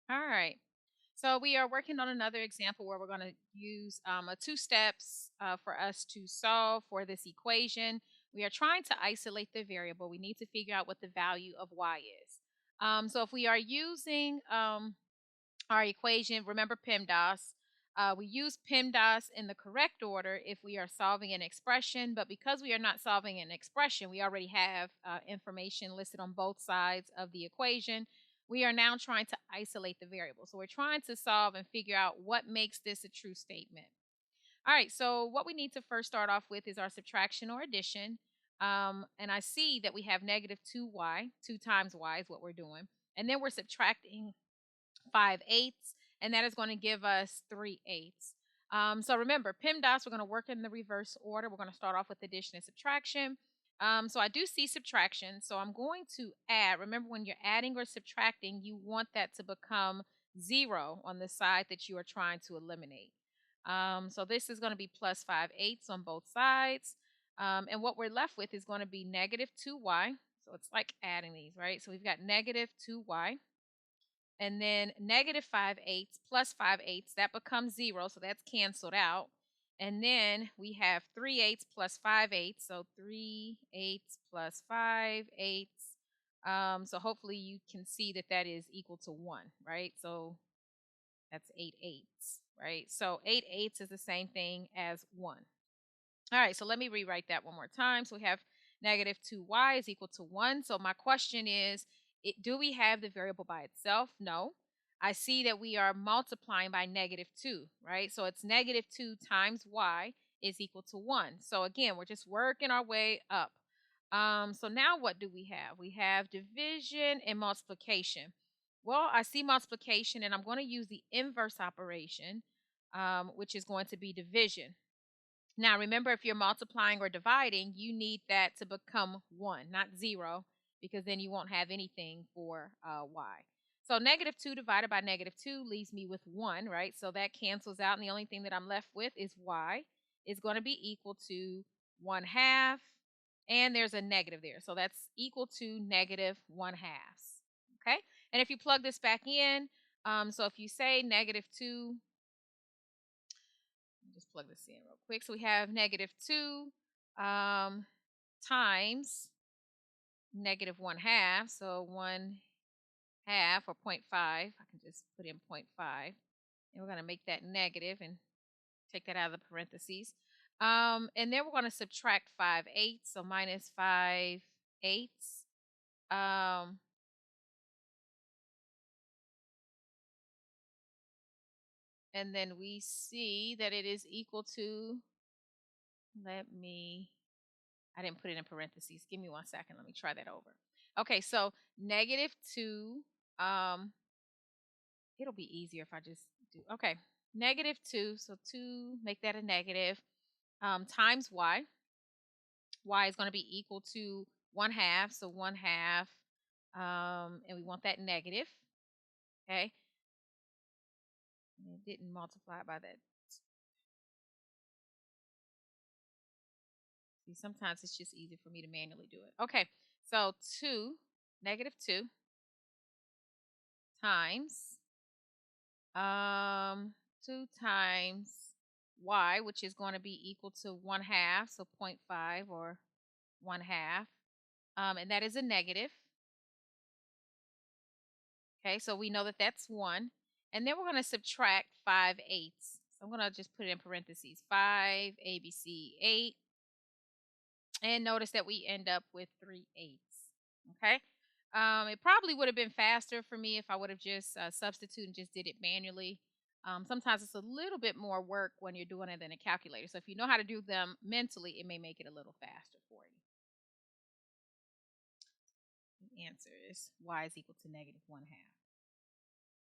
All right. So we are working on another example where we're going to use a two steps for us to solve for this equation. We are trying to isolate the variable. We need to figure out what the value of y is. So if we are using our equation, remember PEMDAS. We use PEMDAS in the correct order if we are solving an expression, but because we are not solving an expression, we already have information listed on both sides of the equation. We are now trying to isolate the variable. So we're trying to solve and figure out what makes this a true statement. All right, so what we need to first start off with is our subtraction or addition. And I see that we have negative 2y, 2 times y is what we're doing. And then we're subtracting 5/8, and that is going to give us 3/8. So remember, PEMDAS, we're going to work in the reverse order. We're going to start off with addition and subtraction. So I do see subtraction. So I'm going to add. Remember, when you're adding or subtracting, you want that to become 0 on the side that you are trying to eliminate. So this is going to be plus 5/8 on both sides. And what we're left with is going to be negative 2y. So it's like adding these, right? So we've got negative 2y, and then negative 5/8 plus 5/8, that becomes 0, so that's canceled out. And then we have 3/8 plus 5/8, so 3/8 plus 5/8. So hopefully you can see that that is equal to 1, right? So that's 8/8, right? So 8/8 is the same thing as 1. All right, so let me rewrite that one more time. So we have negative 2y is equal to 1. So my question is, do we have the variable by itself? No. I see that we are multiplying by negative 2, right? So it's negative 2 times y is equal to 1. So again, we're just working our way up. So now what do we have? We have division and multiplication. Well, I see multiplication, and I'm going to use the inverse operation, which is going to be division. Now, remember, if you're multiplying or dividing, you need that to become 1, not 0, because then you won't have anything for y. So negative 2 divided by negative 2 leaves me with 1, right? So that cancels out, and the only thing that I'm left with is y is going to be equal to 1 half, and there's a negative there. So that's equal to negative 1 half. Okay? And if you plug this back in, so if you say negative 2, just plug this in real quick. So we have negative 2 times negative 1 half. So 1 half, or 0.5. I can just put in 0.5. And we're going to make that negative and take that out of the parentheses. And then we're going to subtract 5/8. So minus 5/8. Um, and then we see that it is equal to, I didn't put it in parentheses. Give me 1 second. Let me try that over. Okay, so negative 2. Um, it'll be easier if I just do. Okay, negative 2. So 2, make that a negative, times y. Y is going to be equal to 1 half. So 1 half. And we want that negative. Okay. And it didn't multiply by that. See, sometimes it's just easier for me to manually do it. Okay, so negative 2 times 2 times y, which is going to be equal to 1 half, so 0.5, or 1 half. And that is a negative. Okay, so we know that that's 1. And then we're going to subtract 5/8. So I'm going to just put it in parentheses. 5 ABC 8. And notice that we end up with 3/8. Okay. It probably would have been faster for me if I would have just substituted and just did it manually. Sometimes it's a little bit more work when you're doing it in a calculator. So if you know how to do them mentally, it may make it a little faster for you. The answer is y is equal to negative 1 half.